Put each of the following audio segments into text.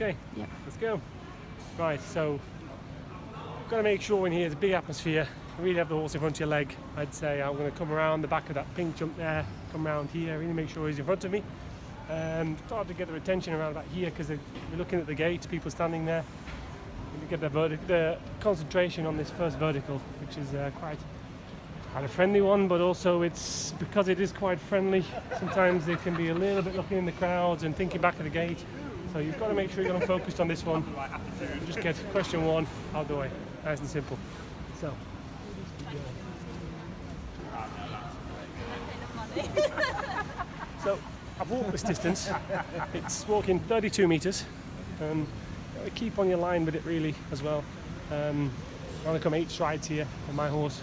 Okay, Yep. let's go. Right, so got to make sure in here, it's a big atmosphere. You really have the horse in front of your leg. I'd say I'm going to come around the back of that pink jump there, come around here, really make sure he's in front of me. Start to get their attention around about here because we're looking at the gate, people standing there. Really get the concentration on this first vertical, which is quite a friendly one, but also it's because it is quite friendly. Sometimes they can be a little bit looking in the crowds and thinking back at the gate. So you've got to make sure you're focused on this one. Just get question one out of the way, nice and simple. So. So I've walked this distance. It's walking 32 meters. Keep on your line with it really as well. I'm going to come 8 strides here on my horse.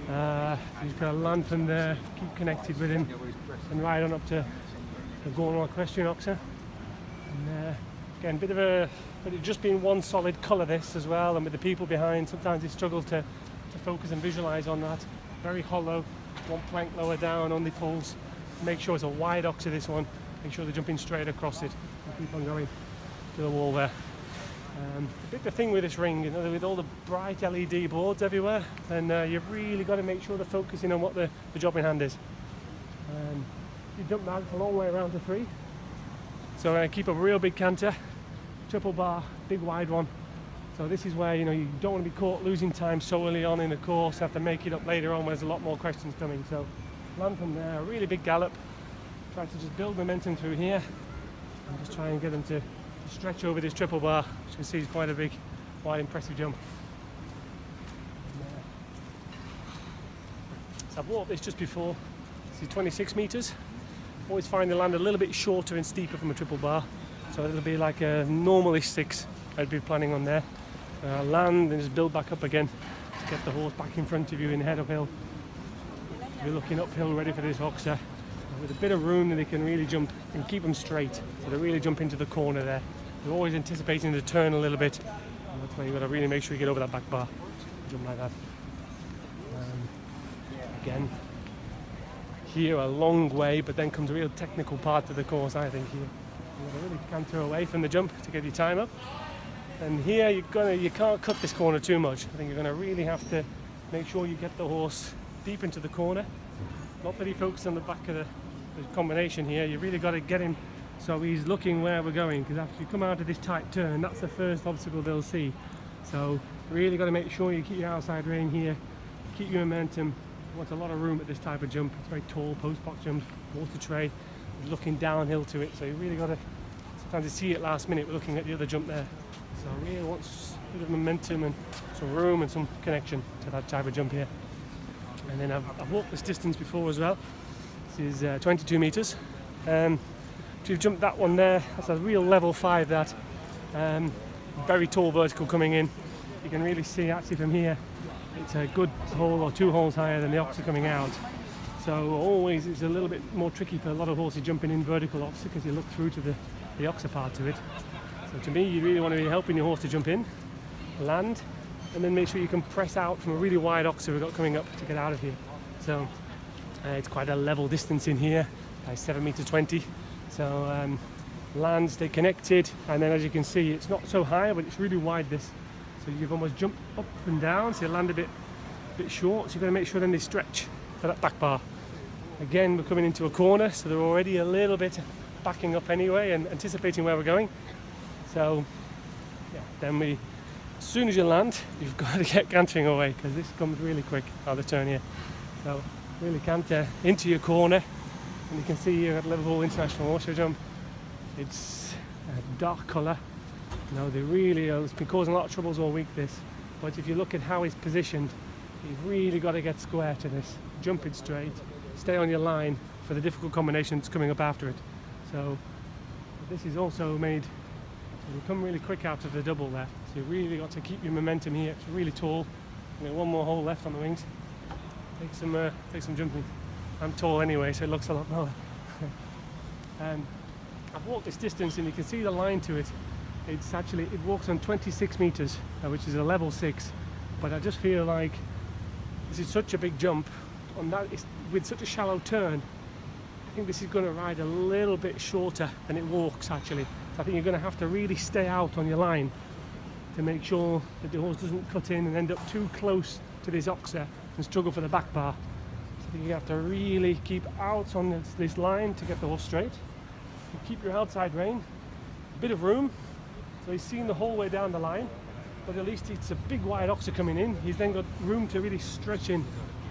He's got to land from there, keep connected with him, and ride on up to the Gornall Equestrian oxer. And again, but it's just been one solid colour this as well, and with the people behind, sometimes they struggle to focus and visualise on that. Very hollow, one plank lower down, only pulls. Make sure it's a wide oxer this one. Make sure they're jumping straight across it and keep on going to the wall there. The thing with this ring, with all the bright LED boards everywhere, then you've really got to make sure they're focusing on what the job in hand is. You jump that a long way around to 3. So I keep a real big canter, triple bar, big wide one. So this is where you don't want to be caught losing time so early on in the course, have to make it up later on when there's a lot more questions coming. So land from there, a really big gallop, try to just build momentum through here and just try and get them to stretch over this triple bar, which you can see is quite a big, wide, impressive jump. So I've walked this just before. This is 26 meters. Always find the land a little bit shorter and steeper from a triple bar, so it'll be like a normalish 6 I'd be planning on there. Land and just build back up again to get the horse back in front of you in head uphill. You're looking uphill ready for this oxer with a bit of room that they can really jump and keep them straight, so they really jump into the corner there. They're always anticipating the turn a little bit, and that's why you've got to really make sure you get over that back bar, jump like that. Again, here a long way, but then comes a real technical part of the course, I think. Here you've got to really canter away from the jump to get your time up, and here you can't cut this corner too much. I think you're going to really have to make sure you get the horse deep into the corner, not that he focuses on the back of the combination here. You really got to get him so he's looking where we're going, because after you come out of this tight turn, that's the first obstacle they'll see. So really got to make sure you keep your outside rein here, keep your momentum. You want a lot of room at this type of jump. It's very tall post box jump, water tray, looking downhill to it, so you really got to sometimes you see it last minute. We're looking at the other jump there, so really wants a bit of momentum and some room and some connection to that type of jump here. And then I've walked this distance before as well. This is 22 meters. You've jumped that one there. That's a real level 5. That very tall vertical coming in. You can really see actually from here. It's a good hole or 2 holes higher than the oxer coming out. So always it's a little bit more tricky for a lot of horses jumping in vertical oxer, because you look through to the oxer part of it. So to me, you really want to be helping your horse to jump in, land, and then make sure you can press out from a really wide oxer we've got coming up to get out of here. So it's quite a level distance in here, 7 meters 20. So land, stay connected, and then as you can see, it's not so high, but it's really wide this. So you've almost jumped up and down, so you land a bit short. So you've got to make sure then they stretch for that back bar. Again, we're coming into a corner, so they're already a little bit backing up anyway and anticipating where we're going. So yeah, then as soon as you land, you've got to get cantering away, because this comes really quick out of the turn here. So really canter into your corner, and you can see here at Liverpool International Horse Jump, it's a dark colour. They really it's been causing a lot of troubles all week, this. But if you look at how it's positioned, you've really got to get square to this. Jump it straight, stay on your line for the difficult combination that's coming up after it. So this is also made, you come really quick out of the double there. So you've really got to keep your momentum here. It's really tall. One more hole left on the wings. Take some jumping. I'm tall anyway, so it looks a lot lower. I've walked this distance, and you can see the line to it. It walks on 26 meters, which is a level 6. But I just feel like this is such a big jump on that, with such a shallow turn. I think this is going to ride a little bit shorter than it walks actually. So I think you're going to have to really stay out on your line to make sure that the horse doesn't cut in and end up too close to this oxer and struggle for the back bar. So I think you have to really keep out on this line to get the horse straight. You keep your outside rein, a bit of room, so he's seen the whole way down the line, but at least it's a big wide oxer coming in. He's then got room to really stretch in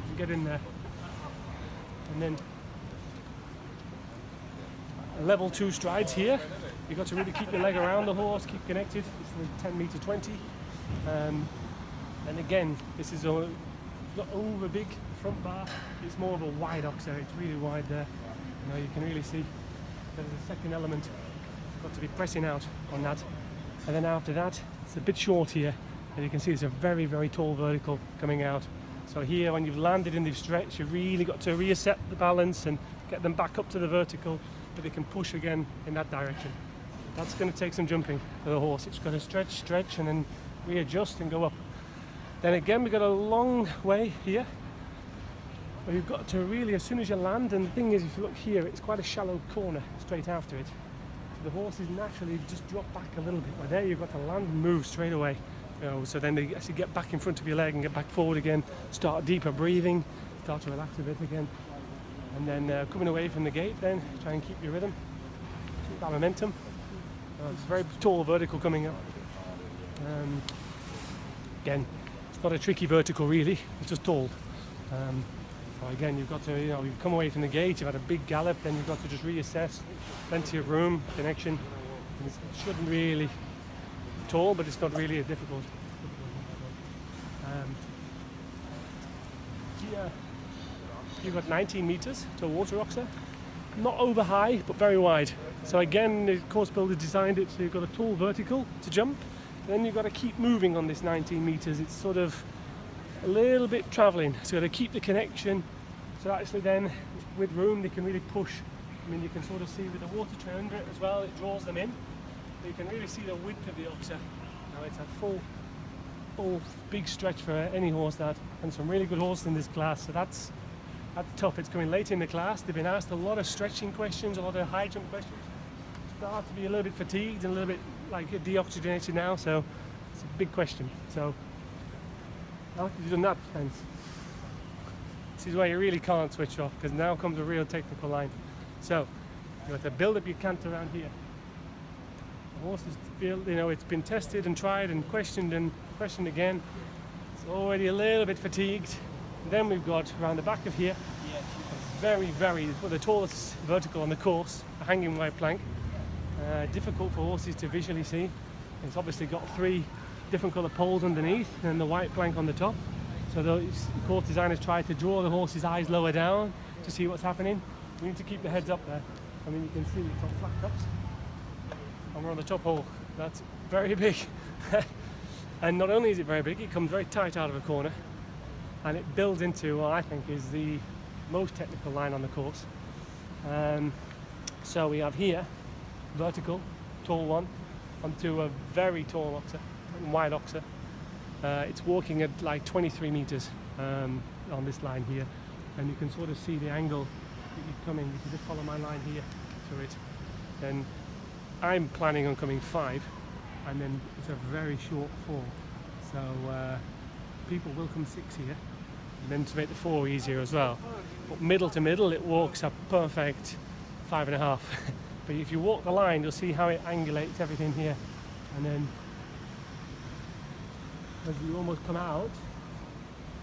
and get in there. And then level 2 strides here. You've got to really keep your leg around the horse, keep connected. It's the 10 meter 20. And again, this is not over big front bar. It's more of a wide oxer. It's really wide there. You know, you can really see there's a second element. You've got to be pressing out on that. And then after that, it's a bit short here. And you can see it's a very, very tall vertical coming out. So here, when you've landed in the stretch, you've really got to reset the balance and get them back up to the vertical, but they can push again in that direction. That's going to take some jumping for the horse. It's got to stretch, and then readjust and go up. Then again, we've got a long way here, but you've got to really, as soon as you land, and the thing is, if you look here, it's quite a shallow corner straight after it. So the horses naturally just drop back a little bit. But there, you've got to land and move straight away. You know, so then they actually get back in front of your leg and get back forward again, start deeper breathing, start to relax a bit again. And then coming away from the gate, then try and keep your rhythm, keep that momentum. It's a very tall vertical coming up. Again, it's not a tricky vertical really, it's just tall. So again, you've got to, you know, you've come away from the gate, you've had a big gallop, then you've got to just reassess, plenty of room, connection. And it shouldn't really tall, but it's not really a difficult. Here, you've got 19 meters to a water oxer. Not over high, but very wide. So again, the course builder designed it so you've got a tall vertical to jump. Then you've got to keep moving on this 19 meters. It's sort of a little bit traveling. So you've got to keep the connection. So actually then, with room, they can really push. I mean, you can sort of see with the water tray under it as well, it draws them in. But you can really see the width of the oxer. Now it's a full big stretch for any horse that, and some really good horses in this class. So that's tough. It's coming late in the class. They've been asked a lot of stretching questions, a lot of high jump questions. Start to be a little bit fatigued and a little bit like deoxygenated now, so it's a big question. So after you've done that fence, this is where you really can't switch off, because now comes a real technical line. So you have to build up your canter around here. The horse is built, you know, it's been tested and tried and questioned again. It's already a little bit fatigued. And then we've got around the back of here, very, the tallest vertical on the course, a hanging wide plank. Difficult for horses to visually see. It's obviously got 3 different colour poles underneath and the white plank on the top. So the course designers try to draw the horse's eyes lower down to see what's happening. We need to keep the heads up there. I mean, you can see it's on flat cups. And we're on the top hole. That's very big. And not only is it very big, it comes very tight out of a corner. And it builds into what I think is the most technical line on the course. So we have here, vertical, tall one, onto a very tall oxer, wide oxer. It's walking at like 23 meters on this line here. And you can sort of see the angle that you're coming. You can just follow my line here through it. And I'm planning on coming 5, and then it's a very short 4. So people will come 6 here, and then to make the 4 easier as well. But middle to middle, it walks a perfect 5.5. But if you walk the line, you'll see how it angulates everything here. And then as you almost come out,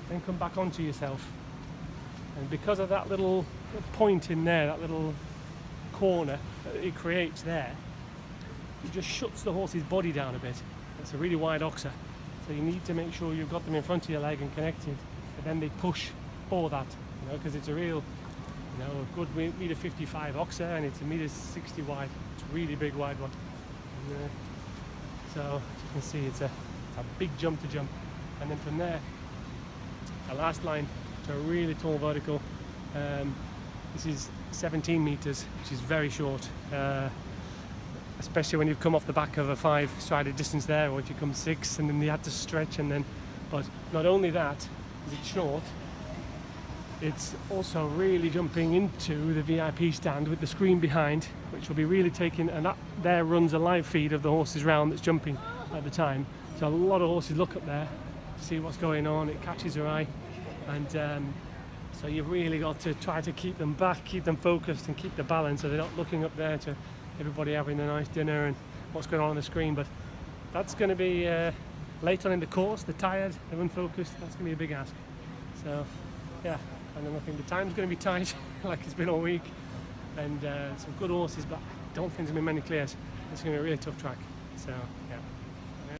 then come back onto yourself. And because of that little point in there, that little corner that it creates there, it just shuts the horse's body down a bit. It's a really wide oxer. So you need to make sure you've got them in front of your leg and connected, and then they push for that, you know, because it's a real, you know, a good meter 55 oxer, and it's a meter 60 wide. It's a really big wide one. And, so as you can see, it's a big jump to jump, and then from there, a last line to a really tall vertical. This is 17 meters, which is very short. Especially when you've come off the back of a 5-strided distance there, or if you come 6 and then you had to stretch, and then, but not only that is it short, It's also really jumping into the VIP stand with the screen behind, which will be really taking, and that there runs a live feed of the horses round that's jumping at the time. So a lot of horses look up there to see what's going on. It catches their eye, and so you've really got to try to keep them back, keep them focused, and keep the balance so they're not looking up there to everybody having a nice dinner and what's going on the screen. But that's going to be late on in the course. They're tired, they're unfocused. That's going to be a big ask. So yeah. And then I think the time's going to be tight, like it's been all week, and some good horses, but I don't think there's going to be many clears. It's going to be a really tough track. So yeah.